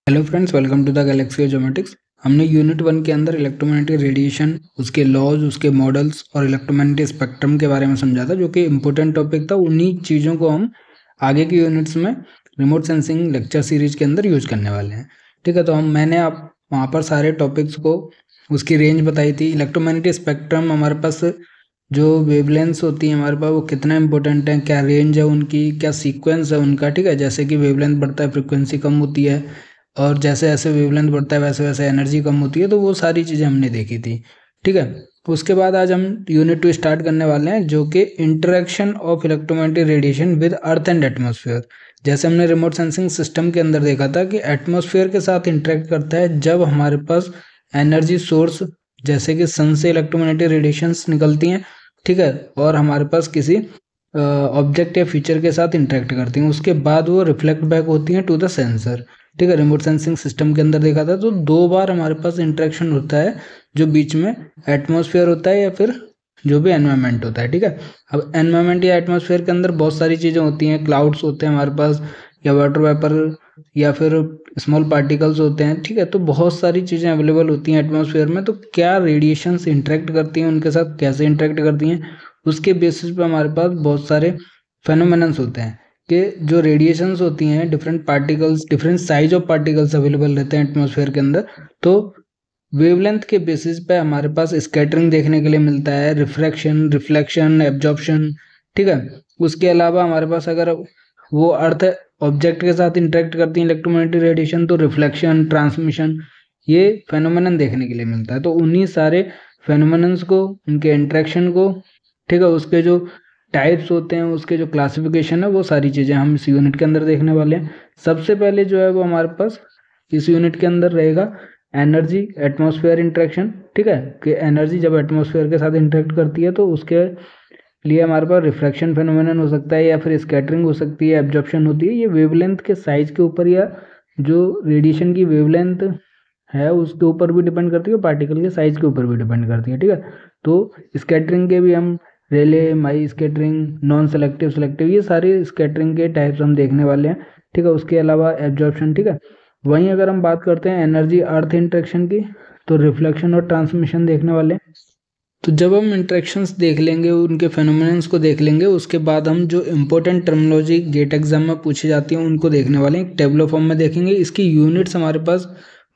Hello friends, welcome to the galaxy geomatics. हमने unit 1 के अंदर इलेक्ट्रोमैग्नेटिक रेडिएशन, उसके लॉज, उसके मॉडल्स और इलेक्ट्रोमैग्नेटिक स्पेक्ट्रम के बारे में समझा था, जो कि इम्पोर्टेंट टॉपिक था। उन्हीं चीज़ों को हम आगे की यूनिट्स में रिमोट सेंसिंग लेक्चर सीरीज के अंदर यूज करने वाले हैं। ठीक है, तो मैंने आप वहाँ पर सारे टॉपिक्स को उसकी रेंज बताई थी। इलेक्ट्रोमैग्नेटिक स्पेक्ट्रम हमारे पास जो वेवलेंथ्स होती हैं हमारे पास, वो कितना इंपॉर्टेंट है, क्या रेंज है उनकी, क्या सीक्वेंस है उनका। ठीक है, जैसे कि वेवलेंथ बढ़ता है फ्रिक्वेंसी कम होती है, और जैसे जैसे वेवलेंथ बढ़ता है वैसे वैसे एनर्जी कम होती है। तो वो सारी चीज़ें हमने देखी थी। ठीक है, उसके बाद आज हम यूनिट 2 स्टार्ट करने वाले हैं, जो कि interaction of electromagnetic radiation with earth and atmosphere. जैसे हमने रिमोट सेंसिंग सिस्टम के अंदर देखा था कि एटमॉस्फेयर के साथ इंटरेक्ट करता है जब हमारे पास एनर्जी सोर्स जैसे कि सन से इलेक्ट्रोमैग्नेटिक रेडिएशंस निकलती हैं। ठीक है, और हमारे पास किसी ऑब्जेक्ट या फीचर के साथ इंटरेक्ट करती हैं, उसके बाद वो रिफ्लेक्ट बैक होती हैं टू द सेंसर। ठीक है, रिमोट सेंसिंग सिस्टम के अंदर देखा था तो 2 बार हमारे पास इंटरेक्शन होता है, जो बीच में एटमॉस्फेयर होता है या फिर जो भी एनवायरनमेंट होता है। ठीक है, अब एनवायरनमेंट या एटमॉस्फेयर के अंदर बहुत सारी चीज़ें होती हैं, क्लाउड्स होते हैं हमारे पास, या वाटर वेपर, या फिर स्मॉल पार्टिकल्स होते हैं। ठीक है, तो बहुत सारी चीज़ें अवेलेबल होती हैं एटमॉस्फेयर में। तो क्या रेडिएशंस इंटरेक्ट करती हैं, उनके साथ कैसे इंटरेक्ट करती हैं, उसके बेसिस पे हमारे पास बहुत सारे फेनोमेनन्स होते हैं कि जो रेडिएशंस होती हैं, different particles, different size of particles available रहते हैं एटमॉस्फेयर के अंदर। तो वेवलेंथ के बेसिस पे हमारे पास स्कैटरिंग देखने के लिए मिलता है, रिफ्रैक्शन, रिफ्लेक्शन, एब्जॉर्प्शन। ठीक है, उसके अलावा हमारे पास अगर वो अर्थ ऑब्जेक्ट के साथ इंटरेक्ट करती है इलेक्ट्रोमैग्नेटिक रेडिएशन, तो रिफ्लेक्शन, ट्रांसमिशन, ये फेनोमेनन देखने के लिए मिलता है। तो उन्हीं सारे फेनोमेनन्स को, उनके इंटरेक्शन को, ठीक है, उसके जो टाइप्स होते हैं, उसके जो क्लासिफिकेशन है, वो सारी चीज़ें हम इस यूनिट के अंदर देखने वाले हैं। सबसे पहले जो है वो हमारे पास इस यूनिट के अंदर रहेगा एनर्जी एटमॉस्फेयर इंटरेक्शन। ठीक है, कि एनर्जी जब एटमॉस्फेयर के साथ इंटरेक्ट करती है तो उसके लिए हमारे पास रिफ्रैक्शन फेनोमेनन हो सकता है, या फिर स्कैटरिंग हो सकती है, एब्जॉर्प्शन होती है। ये वेवलेंथ के साइज के ऊपर या जो रेडिएशन की वेवलेंथ है उसके ऊपर भी डिपेंड करती है, और पार्टिकल के साइज के ऊपर भी डिपेंड करती है। ठीक है, तो स्कैटरिंग के भी हम रेले, माई स्कैटरिंग, नॉन सेलेक्टिव, सेलेक्टिव, ये सारे स्कैटरिंग के टाइप्स हम देखने वाले हैं। ठीक है, उसके अलावा एब्जॉर्प्शन। ठीक है, वहीं अगर हम बात करते हैं एनर्जी अर्थ इंटरेक्शन की, तो रिफ्लेक्शन और ट्रांसमिशन देखने वाले हैं। तो जब हम इंटरेक्शंस देख लेंगे, उनके फेनोमेनन्स को देख लेंगे, उसके बाद हम जो इंपॉर्टेंट टर्मिनोलॉजी गेट एग्जाम में पूछी जाती है उनको देखने वाले हैं, टेबलो फॉर्म में देखेंगे। इसकी यूनिट्स हमारे पास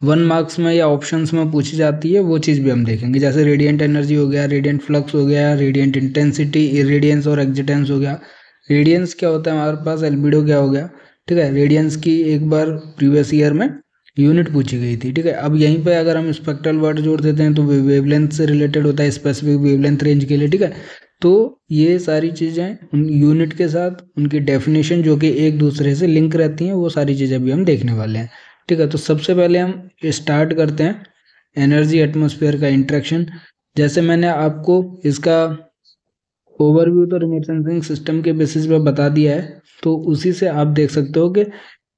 1 मार्क्स में या ऑप्शंस में पूछी जाती है, वो चीज़ भी हम देखेंगे। जैसे रेडिएंट एनर्जी हो गया, रेडिएंट फ्लक्स हो गया, रेडिएंट इंटेंसिटी, इरेडियंस और एक्जिटेंस हो गया। रेडियंस क्या होता है हमारे पास, एल्बिडो क्या हो गया। ठीक है, रेडियंस की एक बार प्रीवियस ईयर में यूनिट पूछी गई थी। ठीक है, अब यहीं पे अगर हम स्पेक्ट्रल वर्ड जोड़ देते हैं तो वेवलेंथ से रिलेटेड होता है, स्पेसिफिक वेवलेंथ रेंज के लिए। ठीक है, तो ये सारी चीज़ें उन यूनिट के साथ उनकी डेफिनेशन जो कि एक दूसरे से लिंक रहती हैं, वो सारी चीज़ें भी हम देखने वाले हैं। ठीक है, तो सबसे पहले हम स्टार्ट करते हैं एनर्जी एटमॉस्फेयर का इंटरेक्शन। जैसे मैंने आपको इसका ओवरव्यू तो रिमोट सेंसिंग सिस्टम के बेसिस पे बता दिया है, तो उसी से आप देख सकते हो कि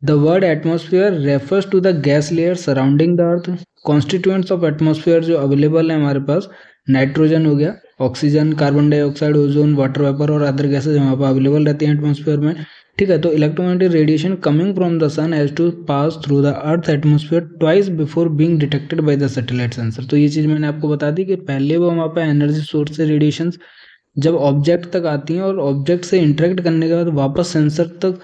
the word atmosphere refers to the gas layer surrounding the earth. Constituents of atmosphere जो अवेलेबल है हमारे पास, नाइट्रोजन हो गया, oxygen, carbon dioxide, ozone, water vapour और अदर गैसेज हमारे पास अवेलेबल रहती हैं एटमॉस्फेयर में। ठीक है, तो electromagnetic radiation coming from the sun has to pass through the earth atmosphere twice before being detected by the satellite sensor. तो ये चीज़ मैंने आपको बता दी कि पहले वो हमारे पास एनर्जी सोर्स से रेडिएशन जब ऑब्जेक्ट तक आती हैं और ऑब्जेक्ट से इंटरेक्ट करने के बाद वापस सेंसर तक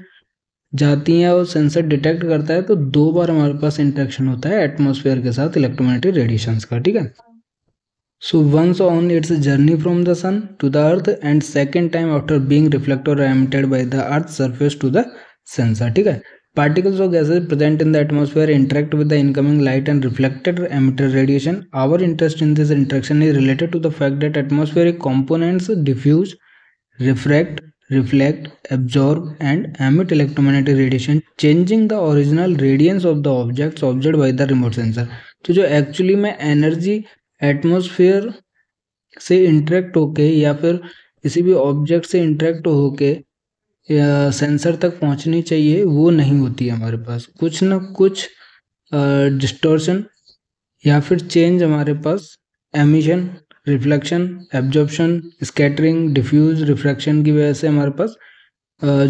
जाती हैं और सेंसर डिटेक्ट करता है, तो 2 बार हमारे पास इंटरेक्शन होता है एटमॉस्फेयर के साथ इलेक्ट्रोमैग्नेटिक रेडिएशंस का। ठीक है, so once on its journey from the sun to the earth, and second time after being reflected और emitted by the earth surface to the sensor. ठीक है, particles or gases present in the atmosphere interact with the incoming light and reflected emitted radiation. Our interest in this interaction is related to the fact that atmospheric components diffuse, refract, reflect, absorb and emit electromagnetic radiation, changing the original radiance of the objects observed by the remote sensor. तो जो actually में energy atmosphere से interact होके या फिर किसी भी object से इंटरेक्ट होके सेंसर तक पहुंचनी चाहिए, वो नहीं होती है हमारे पास। कुछ ना कुछ डिस्टॉर्शन या फिर चेंज हमारे पास emission, reflection, absorption, scattering, diffuse, refraction की वजह से हमारे पास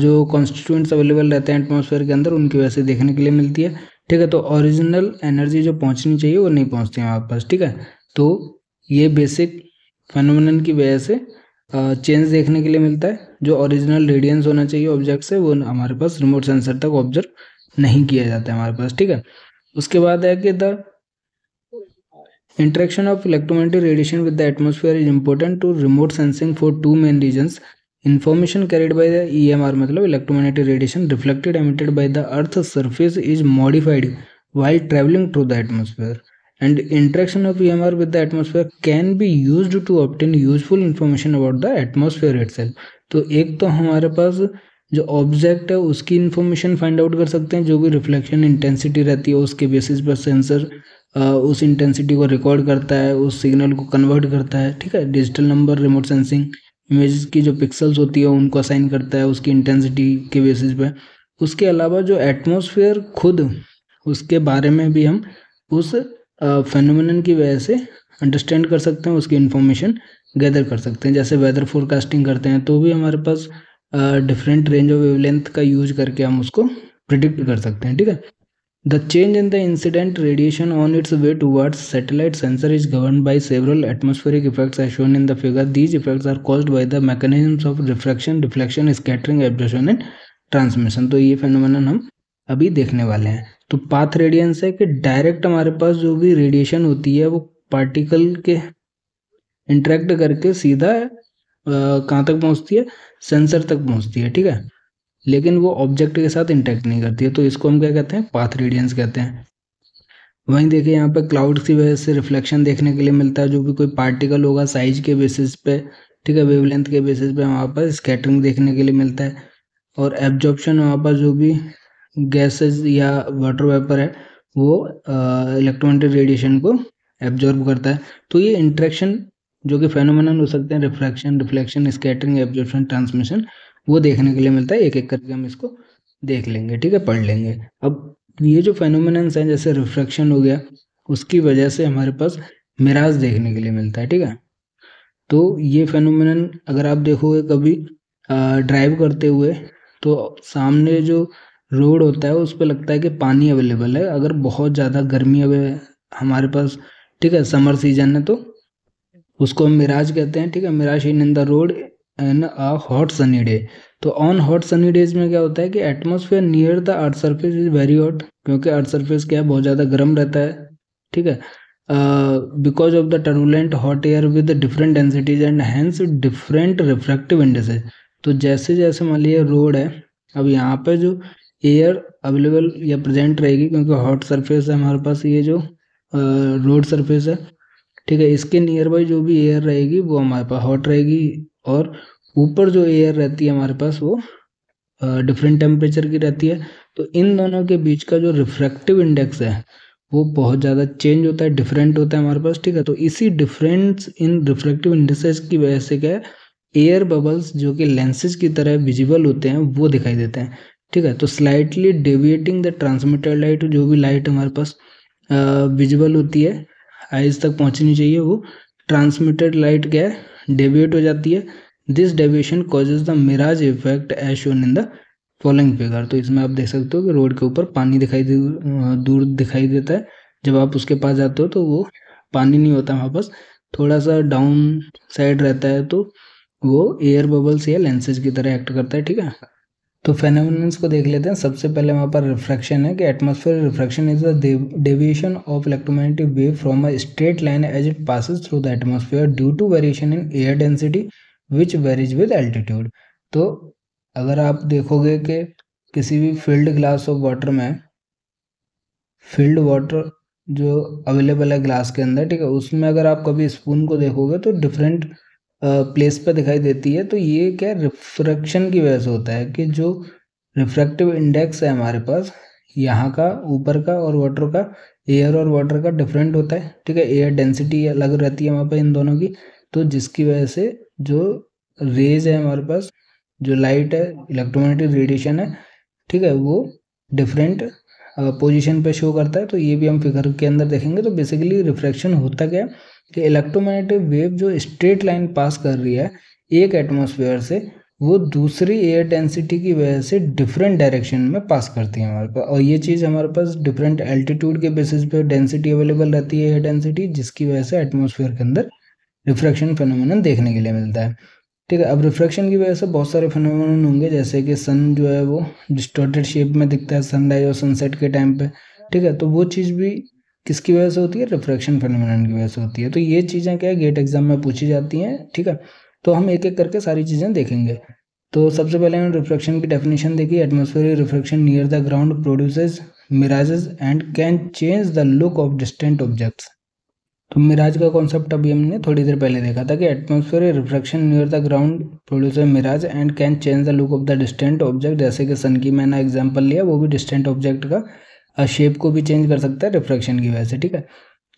जो कॉन्स्टिट्यूएंट्स अवेलेबल रहते हैं एटमॉस्फेयर के अंदर, उनकी वजह से देखने के लिए मिलती है। ठीक है। तो ओरिजिनल एनर्जी जो पहुंचनी चाहिए वो नहीं पहुंचती है हमारे पास, ठीक है। तो ये बेसिक फेनोमेनन की वजह से चेंज देखने के लिए मिलता है। जो ओरिजिनल रेडियंस होना चाहिए ऑब्जेक्ट से वो हमारे पास रिमोट सेंसर तक ऑब्जर्व नहीं किया जाता है हमारे पास, ठीक है। उसके बाद है कि the interaction of electromagnetic radiation with the atmosphere is important to remote sensing for two main reasons. Information carried by the EMR मतलब electromagnetic radiation reflected emitted by the earth's surface is modified while traveling through the atmosphere, and interaction of EMR with the atmosphere can be used to obtain useful information about the atmosphere itself. तो एक तो हमारे पास जो object है उसकी information find out कर सकते हैं, जो भी रिफ्लेक्शन इंटेंसिटी रहती है उसके बेसिस पर सेंसर उस इंटेंसिटी को रिकॉर्ड करता है, उस सिग्नल को कन्वर्ट करता है, ठीक है। Digital number remote sensing images की जो पिक्सल्स होती है उनको असाइन करता है उसकी इंटेंसिटी के बेसिस पे। उसके अलावा जो एटमॉस्फेयर खुद उसके बारे में भी हम उस फेनोमेनन की वजह से अंडरस्टैंड कर सकते हैं, उसकी इन्फॉर्मेशन गैदर कर सकते हैं। जैसे वेदर फोरकास्टिंग करते हैं तो भी हमारे पास डिफरेंट रेंज ऑफ वेवलेंथ का यूज करके हम उसको प्रिडिक्ट कर सकते हैं, ठीक है। The change in the incident radiation on its way towards satellite sensor is governed by several atmospheric effects as shown in the figure. These effects are caused by the mechanisms of refraction, reflection, scattering, absorption and transmission. तो ये phenomenon हम अभी देखने वाले हैं। तो path radiance है कि डायरेक्ट हमारे पास जो भी रेडिएशन होती है वो पार्टिकल के इंटरेक्ट करके सीधा कहाँ तक पहुँचती है, सेंसर तक पहुँचती है, ठीक है। लेकिन वो ऑब्जेक्ट के साथ इंटरेक्ट नहीं करती है, तो इसको हम क्या कहते हैं, पाथ रेडियंस कहते हैं। वहीं देखिए यहाँ पे क्लाउड्स की वजह से रिफ्लेक्शन देखने के लिए मिलता है। जो भी कोई पार्टिकल होगा साइज के बेसिस पे, ठीक है, वेवलेंथ के बेसिस पे वहाँ पर स्कैटरिंग देखने के लिए मिलता है। और एब्जॉर्प्शन वहाँ पर जो भी गैसेज या वाटर वेपर है वो इलेक्ट्रोमैग्नेटिक रेडिएशन को एब्जॉर्ब करता है। तो ये इंटरेक्शन जो कि फेनोमेनन हो सकते हैं, refraction, reflection, scattering, absorption, transmission, वो देखने के लिए मिलता है। एक एक करके हम इसको देख लेंगे, ठीक है, पढ़ लेंगे। अब ये जो फेनोमेनन्स हैं जैसे रिफ्रैक्शन हो गया, उसकी वजह से हमारे पास मिराज देखने के लिए मिलता है, ठीक है। तो ये फेनोमेनन अगर आप देखोगे कभी ड्राइव करते हुए तो सामने जो रोड होता है उस पर लगता है कि पानी अवेलेबल है। अगर बहुत ज़्यादा गर्मी हमारे पास, ठीक है, समर सीजन है तो उसको हम मिराज कहते हैं, ठीक है। Mirage in the road in a hot sunny day. तो ऑन हॉट सनी डेज में क्या होता है कि atmosphere near the earth surface is very hot, क्योंकि अर्थ सरफेस क्या है, बहुत ज़्यादा गर्म रहता है, ठीक है। Because of the turbulent hot air with different densities and hence different refractive indexes. तो जैसे जैसे मान लीजिए रोड है, अब यहाँ पे जो एयर अवेलेबल या प्रेजेंट रहेगी, क्योंकि हॉट सरफेस है हमारे पास, ये जो रोड सरफेस है, ठीक है, इसके नियर बाई जो भी एयर रहेगी वो हमारे पास हॉट रहेगी, और ऊपर जो एयर रहती है हमारे पास वो डिफरेंट टेम्परेचर की रहती है। तो इन दोनों के बीच का जो रिफ्रैक्टिव इंडेक्स है वो बहुत ज़्यादा चेंज होता है, डिफरेंट होता है हमारे पास, ठीक है। तो इसी डिफरेंस इन रिफ्रैक्टिव इंडेक्सेस की वजह से क्या है, एयर बबल्स जो कि लेंसेज की तरह विजिबल होते हैं वो दिखाई देते हैं, ठीक है। तो slightly deviating the transmitted light, जो भी लाइट हमारे पास विजिबल होती है, आइज तक पहुंचनी चाहिए, वो ट्रांसमिटेड लाइट क्या है, डेविएट हो जाती है। This deviation causes the mirage effect as shown in the following figure. तो इसमें आप देख सकते हो कि रोड के ऊपर पानी दूर दिखाई देता है। जब आप उसके पास जाते हो तो वो पानी नहीं होता वहाँ पास, थोड़ा सा डाउन साइड रहता है, तो वो एयर बबल्स या लेंसेज की तरह एक्ट करता है, ठीक है। तो फेनोमेनन्स को देख लेते हैं। सबसे पहले वहाँ पर रिफ्रैक्शन है कि atmosphere refraction is the deviation of electromagnetic wave from a straight line as it passes through the atmosphere due to variation in air density which varies with altitude. तो अगर आप देखोगे कि किसी भी फिल्ड ग्लास ऑफ वाटर में, filled water जो available है ग्लास के अंदर, ठीक है, उसमें अगर आप कभी स्पून को देखोगे तो डिफरेंट प्लेस पे दिखाई देती है। तो ये क्या रिफ्रैक्शन की वजह से होता है कि जो रिफ्रैक्टिव इंडेक्स है हमारे पास यहाँ का, ऊपर का और वाटर का, एयर और वाटर का डिफरेंट होता है, ठीक है। एयर डेंसिटी अलग रहती है वहाँ पर इन दोनों की, तो जिसकी वजह से जो रेज है हमारे पास, जो लाइट है, इलेक्ट्रोमैग्नेटिक रेडिएशन है, ठीक है, वो डिफरेंट पोजीशन पे शो करता है। तो ये भी हम फिगर के अंदर देखेंगे। तो बेसिकली रिफ्रैक्शन होता क्या है कि इलेक्ट्रोमैग्नेटिक वेव जो स्ट्रेट लाइन पास कर रही है एक एटमॉस्फेयर से, वो दूसरी एयर डेंसिटी की वजह से डिफरेंट डायरेक्शन में पास करती है हमारे पास, और ये चीज़ हमारे पास डिफरेंट एल्टीट्यूड के बेसिस पे डेंसिटी अवेलेबल रहती है एयर डेंसिटी, जिसकी वजह से एटमॉस्फेयर के अंदर रिफ्रैक्शन फिनोमेनन देखने के लिए मिलता है। ठीक है, अब रिफ्रैक्शन की वजह से बहुत सारे फिनोमेनन होंगे, जैसे कि सन जो है वो डिस्टॉर्टेड शेप में दिखता है सनराइज और सनसेट के टाइम पे। ठीक है, तो वो चीज़ भी किसकी वजह से होती है? रिफ्रैक्शन फिनोमेनन की वजह से होती है। तो ये चीज़ें क्या है, गेट एग्जाम में पूछी जाती हैं। ठीक है, तो हम एक एक करके सारी चीज़ें देखेंगे। तो सबसे पहले हम रिफ्रैक्शन की डेफिनेशन देखिए। Atmospheric refraction near the ground produces Mirages and can change the look of distant objects. तो मिराज का कॉन्सेप्ट अभी हमने थोड़ी देर पहले देखा था कि atmospheric refraction near the ground produces mirage and can change the look of the distant object. जैसे कि सन की मैंने एग्जाम्पल लिया, वो भी डिस्टेंट ऑब्जेक्ट का शेप को भी चेंज कर सकता है रिफ्रैक्शन की वजह से। ठीक है,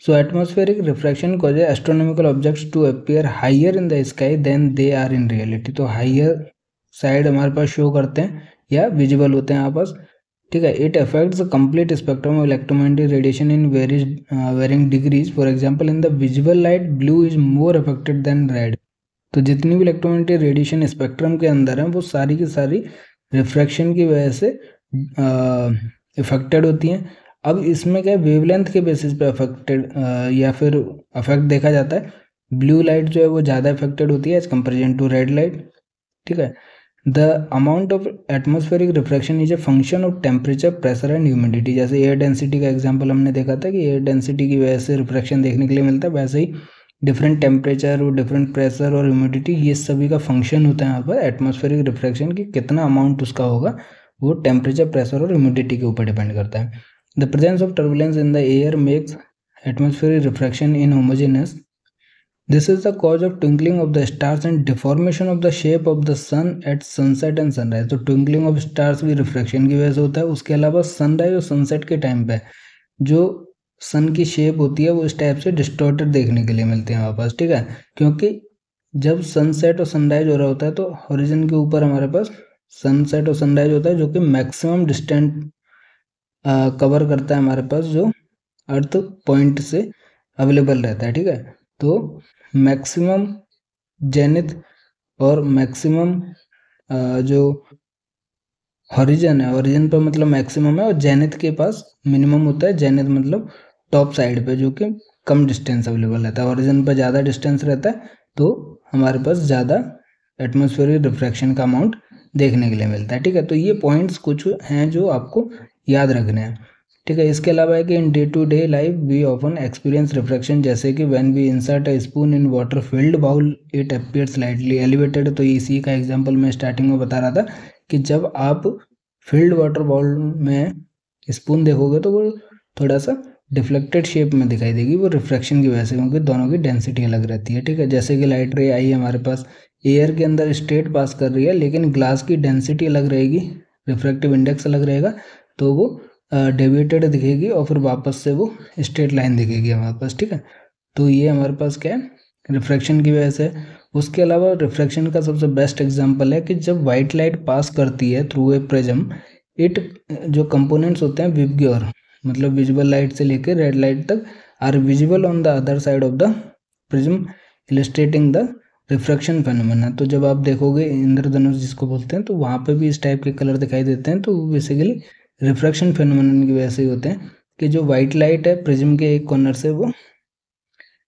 so atmospheric refraction causes astronomical objects to appear higher in the sky than they are in reality. तो हाइयर साइड हमारे पास शो करते हैं या विजिबल होते हैं आपस। ठीक है, it affects the complete spectrum of electromagnetic radiation in varying degrees. For example in the visible light blue is more affected than red. तो जितनी भी इलेक्ट्रोमैग्नेटिक रेडिएशन स्पेक्ट्रम के अंदर है वो सारी की सारी रिफ्रैक्शन की वजह से इफेक्टेड होती हैं। अब इसमें क्या है, वेवलेंथ के बेसिस पे अफेक्टेड या फिर अफेक्ट देखा जाता है। ब्लू लाइट जो है वो ज़्यादा अफेक्टेड होती है as comparison to red light. ठीक है, the amount of atmospheric refraction is a function of temperature, pressure and humidity. जैसे एयर डेंसिटी का एग्जांपल हमने देखा था कि एयर डेंसिटी की वजह से रिफ्रैक्शन देखने के लिए मिलता है, वैसे ही डिफरेंट टेम्परेचर और डिफरेंट प्रेशर और ह्यूमिडिटी ये सभी का फंक्शन होता है यहाँ पर एटमॉस्फेरिक रिफ्रैक्शन की। कितना अमाउंट उसका होगा वो टेम्परेचर, प्रेशर और ह्यूमिडिटी के ऊपर डिपेंड करता है। The presence of turbulence in the air makes atmospheric refraction इनहोमोजेनस। This is the cause of twinkling of the stars and deformation of the shape of the sun at sunset and sunrise। तो twinkling of stars भी refraction की वजह से होता है। उसके अलावा sunrise और सनसेट के टाइम पे जो सन की शेप होती है वो इस टाइप से डिस्टॉर्टेड देखने के लिए मिलते हैं हमारे पास। ठीक है, क्योंकि जब सनसेट और सनराइज हो रहा होता है तो हॉरिजन के ऊपर हमारे पास सनसेट और सनराइज होता है, जो कि मैक्सिमम डिस्टेंट कवर करता है हमारे पास, जो अर्थ पॉइंट से अवेलेबल रहता है। ठीक है, तो मैक्सिमम जेनिथ और मैक्सिमम जो हॉरिजन है, हॉरिजन पर मतलब मैक्सिमम है और जेनिथ के पास मिनिमम होता है। जेनिथ मतलब टॉप साइड पे, जो कि कम डिस्टेंस अवेलेबल रहता है। हॉरिजन पर ज़्यादा डिस्टेंस रहता है तो हमारे पास ज़्यादा एटमॉस्फेरिक रिफ्रैक्शन का अमाउंट देखने के लिए मिलता है। ठीक है, तो ये पॉइंट्स कुछ हैं जो आपको याद रखने हैं। ठीक है, इसके अलावा है कि in day to day life we often experience refraction. जैसे कि when we insert a spoon in water filled bowl it appear slightly elevated. तो इसी का एग्जांपल मैं स्टार्टिंग में बता रहा था कि जब आप फिल्ड वाटर बाउल में स्पून देखोगे तो वो थोड़ा सा डिफ्लेक्टेड शेप में दिखाई देगी, वो रिफ्रैक्शन की वजह से, क्योंकि दोनों की डेंसिटी अलग रहती है। ठीक है, जैसे कि लाइट रे आई हमारे पास एयर के अंदर स्ट्रेट पास कर रही है, लेकिन ग्लास की डेंसिटी अलग रहेगी, रिफ्रैक्टिव इंडेक्स अलग रहेगा, तो वो डेविएटेड दिखेगी और फिर वापस से वो स्ट्रेट लाइन दिखेगी हमारे पास। ठीक है, तो ये हमारे पास क्या है, रिफ्रैक्शन की वजह से। उसके अलावा रिफ्रैक्शन का सबसे बेस्ट एग्जांपल है कि जब वाइट लाइट पास करती है थ्रू ए प्रिज्म, इट जो कंपोनेंट्स होते हैं विबग्योर मतलब विजिबल लाइट से लेकर रेड लाइट तक are visible on the other side of the prism illustrating the refraction phenomena. तो जब आप देखोगे इंद्रधनुष जिसको बोलते हैं, तो वहाँ पे भी इस टाइप के कलर दिखाई देते हैं। तो बेसिकली रिफ्रैक्शन फेनोमेनन की वजह से ही होते हैं कि जो वाइट लाइट है प्रिज्म के एक कॉर्नर से वो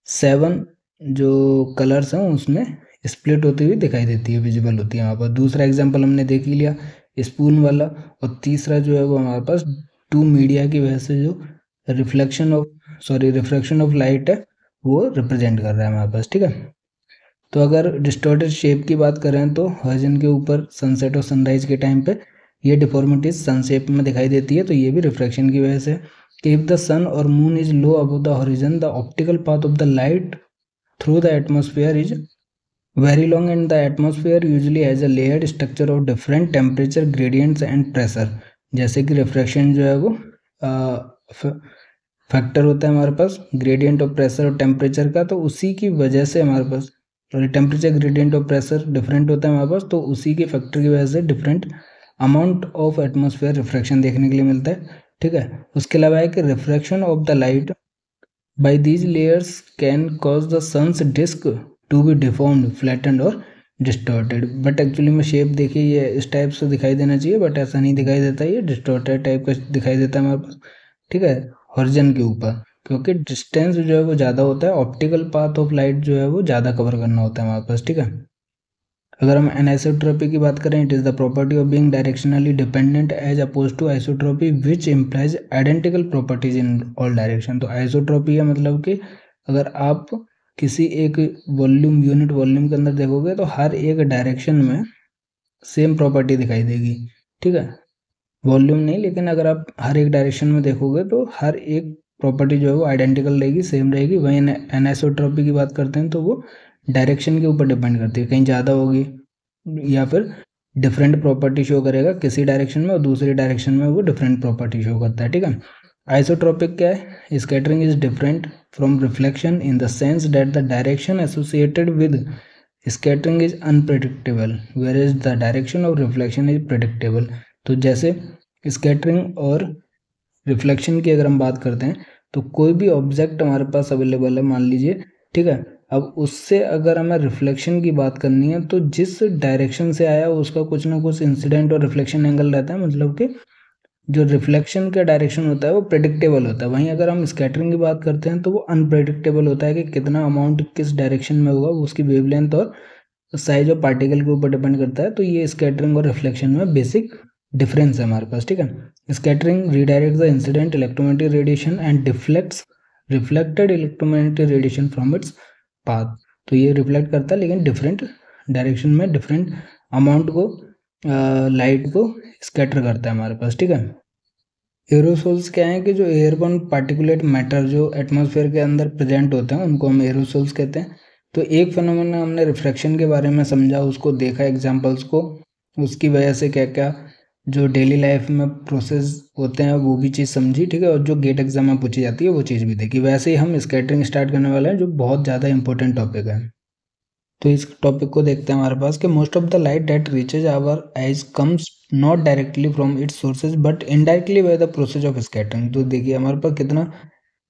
7 जो कलर्स हैं उसमें स्प्लिट होती हुई दिखाई देती है, विजिबल होती है वहाँ पर। दूसरा एग्जांपल हमने देख ही लिया स्पून वाला, और तीसरा जो है वो हमारे पास 2 मीडिया की वजह से जो रिफ्रैक्शन ऑफ लाइट है वो रिप्रेजेंट कर रहा है हमारे पास। ठीक है, तो अगर डिस्टॉर्टेड शेप की बात करें तो हॉरिजन के ऊपर सनसेट और सनराइज के टाइम पे ये डिफॉर्मिटीज सन शेप में दिखाई देती है, तो ये भी रिफ्रैक्शन की वजह से। इफ द सन और moon is low above the horizon the optical path of the light through the atmosphere is very long and the atmosphere usually has a layered structure of different temperature gradients and pressure. जैसे कि refraction जो है वो factor होता है हमारे पास gradient of pressure और टेम्परेचर का, तो उसी की वजह से हमारे पास temperature gradient of pressure different होता है हमारे पास, तो उसी के फैक्टर की वजह से different amount of atmosphere refraction देखने के लिए मिलता है। ठीक है, उसके अलावा है कि refraction of the light by these layers can cause the sun's disc to be deformed, flattened और डिस्टॉर्टेड, बट एक्चुअली में शेप देखिए ये इस टाइप से दिखाई देना चाहिए, बट ऐसा नहीं दिखाई देता, ये डिस्टॉर्टेड टाइप का दिखाई देता है हमारे पास। ठीक है, हॉरिजन के ऊपर, क्योंकि डिस्टेंस जो है वो ज़्यादा होता है, ऑप्टिकल पाथ ऑफ लाइट जो है वो ज़्यादा कवर करना होता है हमारे पास। ठीक है, अगर हम एनिसोट्रॉपी की बात करें, it is the property of being directionally dependent as opposed to isotropy which implies identical properties in all direction. तो आइसोट्रॉपी का मतलब कि अगर आप किसी एक वॉल्यूम यूनिट वॉल्यूम के अंदर देखोगे तो हर एक डायरेक्शन में सेम प्रॉपर्टी दिखाई देगी। ठीक है, वॉल्यूम नहीं, लेकिन अगर आप हर एक डायरेक्शन में देखोगे तो हर एक प्रॉपर्टी जो है वो आइडेंटिकल रहेगी, सेम रहेगी। वहीं एनिसोट्रॉपी की बात करते हैं तो वो डायरेक्शन के ऊपर डिपेंड करती है, कहीं ज़्यादा होगी या फिर डिफरेंट प्रॉपर्टी शो करेगा किसी डायरेक्शन में और दूसरी डायरेक्शन में वो डिफरेंट प्रॉपर्टी शो करता है। ठीक है, आइसोट्रोपिक क्या है? Scattering is different from reflection in the sense that the direction associated with scattering is unpredictable where is the direction of reflection is predictable. तो जैसे स्कैटरिंग और रिफ्लेक्शन की अगर हम बात करते हैं तो कोई भी ऑब्जेक्ट हमारे पास अवेलेबल है मान लीजिए, ठीक है, अब उससे अगर हमें रिफ्लेक्शन की बात करनी है तो जिस डायरेक्शन से आया उसका कुछ ना कुछ इंसिडेंट और रिफ्लेक्शन एंगल रहता है, मतलब कि जो रिफ्लेक्शन का डायरेक्शन होता है वो प्रेडिक्टेबल होता है। वहीं अगर हम स्कैटरिंग की बात करते हैं तो वो अनप्रेडिक्टेबल होता है कि कितना अमाउंट किस डायरेक्शन में होगा, वो उसकी वेवलेंथ और साइज ऑफ पार्टिकल के ऊपर डिपेंड करता है। तो ये स्कैटरिंग और रिफ्लेक्शन में बेसिक डिफरेंस है हमारे पास। ठीक है, scattering redirect the incident electromagnetic radiation and deflects reflected electromagnetic radiation from its path. तो ये रिफ्लेक्ट करता है लेकिन डिफरेंट डायरेक्शन में डिफरेंट अमाउंट को लाइट को स्कैटर करता है हमारे पास। ठीक है, एरोसोल्स क्या है कि जो एयरबोर्न पार्टिकुलेट मैटर जो एटमॉस्फेयर के अंदर प्रेजेंट होते हैं उनको हम एरोसोल्स कहते हैं। तो एक फिनोमेना हमने रिफ्रैक्शन के बारे में समझा, उसको देखा एग्जांपल्स को, उसकी वजह से क्या क्या जो डेली लाइफ में प्रोसेस होते हैं वो भी चीज़ समझी। ठीक है, और जो गेट एग्जाम में पूछी जाती है वो चीज़ भी देखी। वैसे ही हम स्कैटरिंग स्टार्ट करने वाले हैं जो बहुत ज़्यादा इंपॉर्टेंट टॉपिक है। तो इस टॉपिक को देखते हैं हमारे पास कि most of the light that reaches our eyes comes not directly from its sources but indirectly by the process of scattering. तो देखिए हमारे पास कितना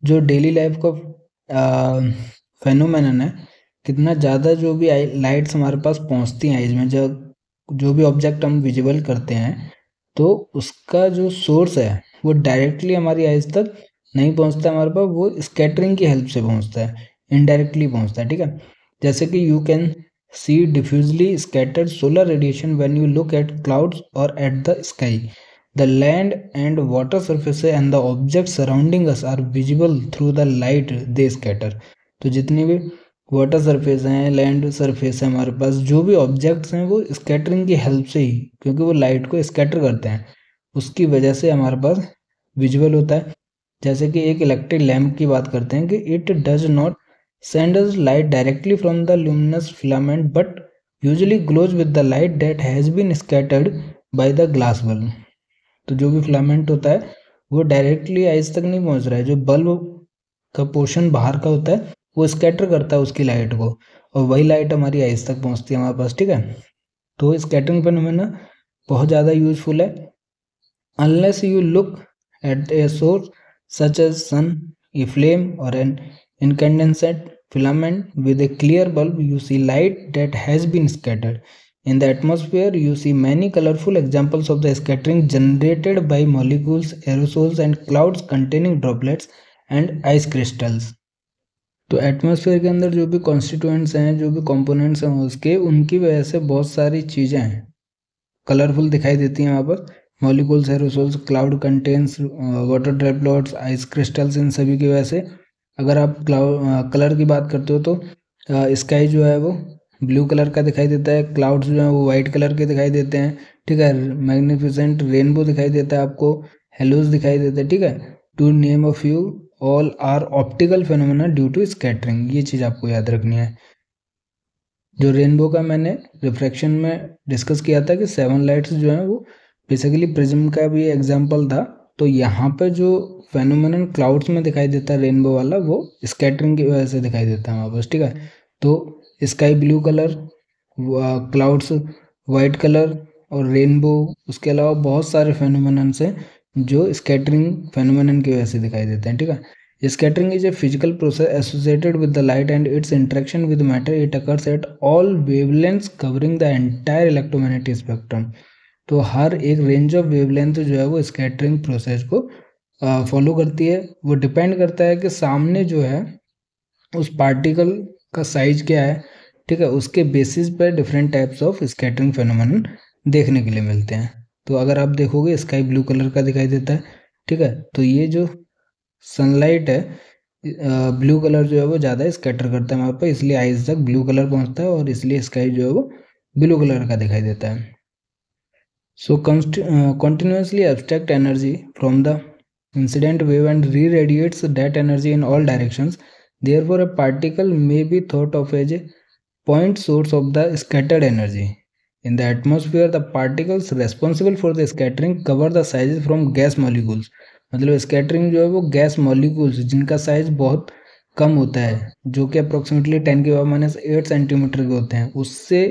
जो डेली लाइफ का फेनोमेनन है, कितना ज़्यादा जो भी लाइट्स हमारे पास पहुंचती हैं आइज में, जब जो भी ऑब्जेक्ट हम विजिबल करते हैं तो उसका जो सोर्स है वो डायरेक्टली हमारी आइज तक नहीं पहुंचता हमारे पास, वो स्कैटरिंग की हेल्प से पहुंचता है, इनडायरेक्टली पहुंचता है। ठीक है, जैसे कि you can see diffusely scattered solar radiation when you look at clouds और at the sky. The land and water surfaces and the object surrounding us are visible through the light they scatter. तो जितनी भी water surface हैं, land surface है हमारे पास, जो भी objects हैं वो स्कैटरिंग की हेल्प से ही, क्योंकि वो लाइट को स्कैटर करते हैं, उसकी वजह से हमारे पास विजुअल होता है। जैसे कि एक इलेक्ट्रिक लैम्प की बात करते हैं कि it does not send us light directly from the luminous filament but usually glows with the light that has been scattered by the glass bulb। तो जो भी फिलामेंट होता है वो डायरेक्टली आइज तक नहीं पहुंच रहा है, जो बल्ब का पोर्शन बाहर का होता है वो स्कैटर करता है उसकी लाइट को, और वही लाइट हमारी आइज तक पहुंचती है हमारे पास। ठीक है, तो स्कैटरिंग फिनोमेना बहुत ज़्यादा यूजफुल है। Unless you look at a source such as sun, a flame और an incandescent filament with a clear bulb, you see light that has been scattered. In the atmosphere, you see many colorful examples of the scattering generated by molecules, aerosols, and clouds containing droplets and ice crystals। तो atmosphere के अंदर जो भी constituents हैं, जो भी components हैं उसके, उनकी वजह से बहुत सारी चीज़ें हैं कलरफुल दिखाई देती हैं वहाँ पर। Molecules, aerosols, cloud contains water droplets, ice crystals, इन सभी की वजह से। अगर आप कलर की बात करते हो तो स्काई जो है वो ब्लू कलर का दिखाई देता है, क्लाउड्स जो है वो वाइट कलर के दिखाई देते हैं। ठीक है, मैग्निफिसेंट रेनबो दिखाई देता है आपको, हेलोज दिखाई देते हैं। ठीक है, to name a few all are optical phenomena due to scattering. ये चीज़ आपको याद रखनी है। जो रेनबो का मैंने रिफ्रैक्शन में डिस्कस किया था कि 7 लाइट्स जो हैं वो बेसिकली प्रिज्म का भी एग्जाम्पल था। तो यहाँ पे जो फेनोमेनन क्लाउड्स में दिखाई देता है रेनबो वाला, वो स्कैटरिंग की वजह से दिखाई देता है हमारे पास। ठीक है, तो sky blue colour, clouds white colour और रेनबो, उसके अलावा बहुत सारे फेनोमेनन से जो स्कैटरिंग फेनोमेनन की वजह से दिखाई देते हैं। ठीक है, Scattering is a physical process associated with the light and its interaction with matter. It occurs at all wavelengths covering the entire electromagnetic spectrum. तो हर एक रेंज ऑफ वेवलेंथ जो है वो स्कैटरिंग प्रोसेस को फॉलो करती है। वो डिपेंड करता है कि सामने जो है उस पार्टिकल का साइज क्या है, ठीक है, उसके बेसिस पर different types of scattering phenomenon देखने के लिए मिलते हैं। तो अगर आप देखोगे स्काई ब्लू कलर का दिखाई देता है, ठीक है, तो ये जो सनलाइट है ब्लू कलर जो है वो ज़्यादा स्कैटर करता है वहाँ पर, इसलिए आइज तक ब्लू कलर पहुँचता है और इसलिए स्काई जो है वो ब्लू कलर का दिखाई देता है। So continuously abstract energy from the incident wave and re-radiates that energy in all directions. Therefore, a particle may be thought of as a point source of the scattered energy. In the atmosphere, the particles responsible for the scattering cover the sizes from gas molecules. मतलब scattering जो है वो gas molecules जिनका size बहुत कम होता है, जो कि अप्रोक्सीमेटली 10⁻⁸ सेंटीमीटर के होते हैं, उससे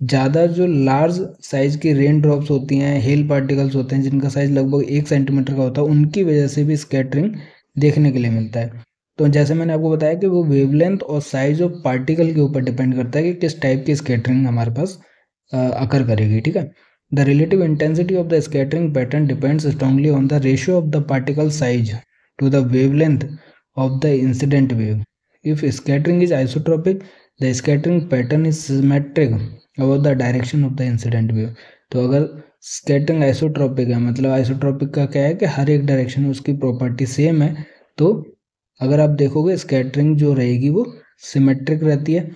ज़्यादा जो लार्ज साइज की रेन ड्रॉप्स होती हैं, हेल पार्टिकल्स होते हैं जिनका साइज लगभग 1 सेंटीमीटर का होता है, उनकी वजह से भी स्कैटरिंग देखने के लिए मिलता है। तो जैसे मैंने आपको बताया कि वो वेवलेंथ और साइज ऑफ पार्टिकल के ऊपर डिपेंड करता है कि किस टाइप की स्कैटरिंग हमारे पास अकर करेगी, ठीक है। The relative intensity of the scattering pattern depends strongly on the ratio of the particle size to the wavelength of the incident wave. If scattering is isotropic, the scattering pattern is symmetric about the direction of the incident wave. तो अगर scattering isotropic है, मतलब isotropic का क्या है कि हर एक direction में उसकी प्रॉपर्टी सेम है, तो अगर आप देखोगे स्कैटरिंग जो रहेगी वो सिमेट्रिक रहती है,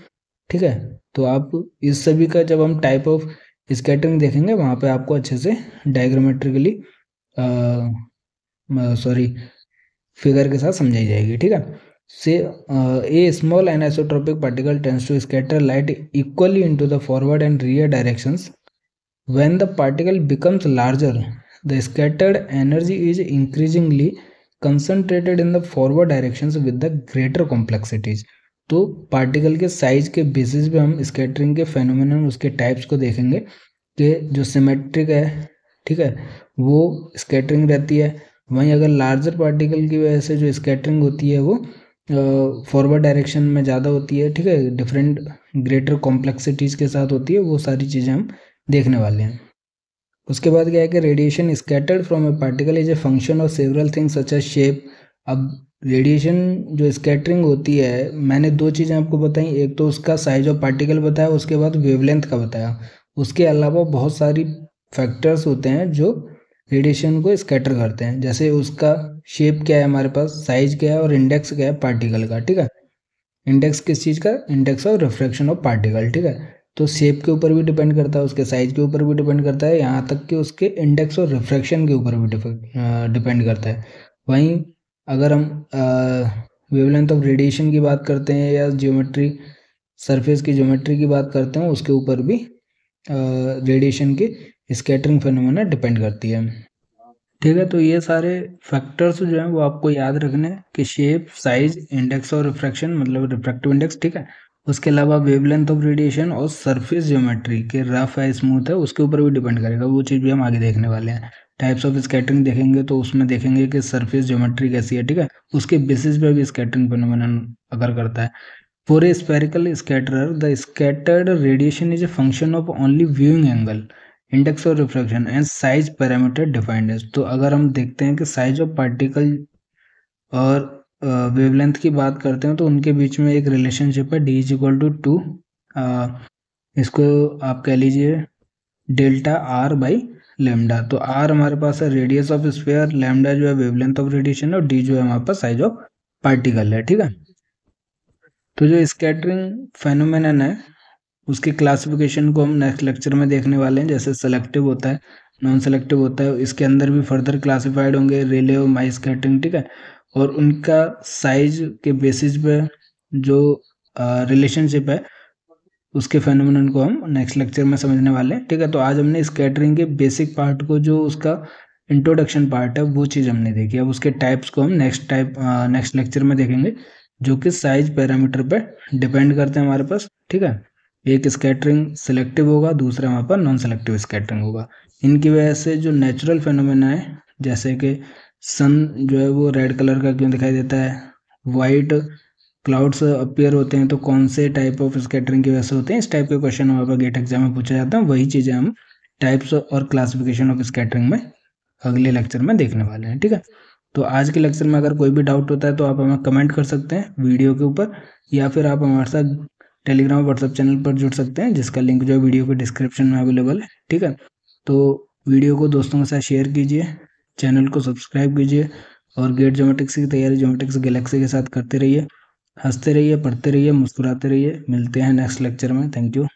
ठीक है। तो आप इस सभी का जब हम टाइप ऑफ स्कैटरिंग देखेंगे वहाँ पे आपको अच्छे से डायग्रामेट्रिकली फिगर के साथ समझाई जाएगी, ठीक है। से a small anisotropic particle tends to scatter light equally into the forward and rear directions. When the particle becomes larger, the scattered energy is increasingly concentrated in the forward directions with the greater complexities. तो particle के size के basis पे हम scattering के phenomenon उसके types को देखेंगे कि जो सिमेट्रिक है, ठीक है, वो स्कैटरिंग रहती है। वहीं अगर लार्जर पार्टिकल की वजह से जो स्कैटरिंग होती है वो फॉरवर्ड डायरेक्शन में ज़्यादा होती है, ठीक है, डिफरेंट ग्रेटर कॉम्प्लेक्सिटीज़ के साथ होती है। वो सारी चीज़ें हम देखने वाले हैं। उसके बाद क्या है कि radiation scattered from a particle is a function of several things such as shape. अब रेडिएशन जो स्कैटरिंग होती है, मैंने दो चीज़ें आपको बताई, एक तो उसका साइज ऑफ पार्टिकल बताया, उसके बाद वेवलेंथ का बताया। उसके अलावा बहुत सारी फैक्टर्स होते हैं जो रेडिएशन को स्कैटर करते हैं, जैसे उसका शेप क्या है, हमारे पास साइज क्या है और इंडेक्स क्या है पार्टिकल का, ठीक है। इंडेक्स किस चीज़ का? Index of refraction of particle, ठीक है। तो शेप के ऊपर भी डिपेंड करता है, उसके साइज के ऊपर भी डिपेंड करता है, यहाँ तक कि उसके इंडेक्स और रिफ्रैक्शन के ऊपर भी डिपेंड करता है। वहीं अगर हम वेवलेंथ ऑफ रेडिएशन की बात करते हैं या ज्योमेट्री, सरफेस की ज्योमेट्री की बात करते हैं, उसके ऊपर भी रेडिएशन की स्कैटरिंग फेनोमेना डिपेंड करती है, ठीक है। तो ये सारे फैक्टर्स जो हैं वो आपको याद रखने कि शेप, साइज, इंडेक्स और रिफ्रैक्शन मतलब रिफ्रैक्टिव इंडेक्स, ठीक है। उसके अलावा वेवलेंथ ऑफ रेडिएशन और सरफेस ज्योमेट्री के रफ है स्मूथ है उसके ऊपर भी डिपेंड करेगा। वो चीज़ भी हम आगे देखने वाले हैं। टाइप्स ऑफ स्कैटरिंग देखेंगे तो उसमें देखेंगे कि सरफेस ज्योमेट्री कैसी है, ठीक है, उसके बेसिस पे भी स्कैटरिंग फेनोमेनन अगर करता है। For a spherical scatterer the scattered radiation is a function of only viewing angle, index of refraction and size parameter defined है। तो अगर हम देखते हैं कि साइज ऑफ पार्टिकल और वेवलेंथ की बात करते हैं तो उनके बीच में एक रिलेशनशिप है, डी इज इक्वल टू 2, इसको आप कह लीजिए डेल्टा आर बाई लेमडा। तो आर हमारे पास है रेडियस ऑफ स्फीयर, लेमडा जो है वेवलेंथ ऑफ रेडिएशन और डी जो है हमारे पास साइज ऑफ पार्टिकल है, ठीक है। तो जो स्कैटरिंग फेनोमेनन है उसकी क्लासिफिकेशन को हम नेक्स्ट लेक्चर में देखने वाले हैं, जैसे सेलेक्टिव होता है, नॉन सेलेक्टिव होता है, इसके अंदर भी फर्दर क्लासिफाइड होंगे रिले और माई स्कैटरिंग, ठीक है। और उनका साइज के बेसिस पे जो रिलेशनशिप है उसके फेनोमेनन को हम नेक्स्ट लेक्चर में समझने वाले हैं, ठीक है। तो आज हमने स्कैटरिंग के बेसिक पार्ट को, जो उसका इंट्रोडक्शन पार्ट है, वो चीज़ हमने देखी। अब उसके टाइप्स को हम नेक्स्ट लेक्चर में देखेंगे, जो कि साइज पैरामीटर पे डिपेंड करते हैं हमारे पास, ठीक है। एक स्कैटरिंग सिलेक्टिव होगा, दूसरा वहाँ पर नॉन सेलेक्टिव स्कैटरिंग होगा। इनकी वजह से जो नेचुरल फेनोमेना है, जैसे कि सन जो है वो रेड कलर का क्यों दिखाई देता है, वाइट क्लाउड्स अपीयर होते हैं तो कौन से टाइप ऑफ स्कैटरिंग की वजह से होते हैं। इस टाइप के क्वेश्चन हमारे पास गेट एग्जाम में पूछा जाता है। वही चीज़ें हम टाइप्स और क्लासिफिकेशन ऑफ स्कैटरिंग में अगले लेक्चर में देखने वाले हैं, ठीक है। तो आज के लेक्चर में अगर कोई भी डाउट होता है तो आप हमें कमेंट कर सकते हैं वीडियो के ऊपर, या फिर आप हमारे साथ टेलीग्राम व्हाट्सएप चैनल पर जुड़ सकते हैं, जिसका लिंक जो है वीडियो के डिस्क्रिप्शन में अवेलेबल है, ठीक है। तो वीडियो को दोस्तों के साथ शेयर कीजिए, चैनल को सब्सक्राइब कीजिए और गेट ज्योमेट्रिक्स की तैयारी ज्योमेट्रिक्स गैलेक्सी के साथ करते रहिए। हंसते रहिए, पढ़ते रहिए, मुस्कुराते रहिए। मिलते हैं नेक्स्ट लेक्चर में। Thank you.